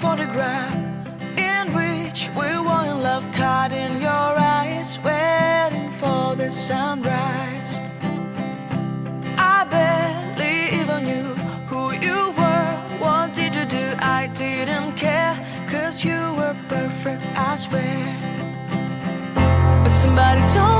photograph in which we were in love, caught in your eyes, waiting for the sunrise. I barely even knew who you were. What did you do? I didn't care, 'cause you were perfect, I swear. But somebody told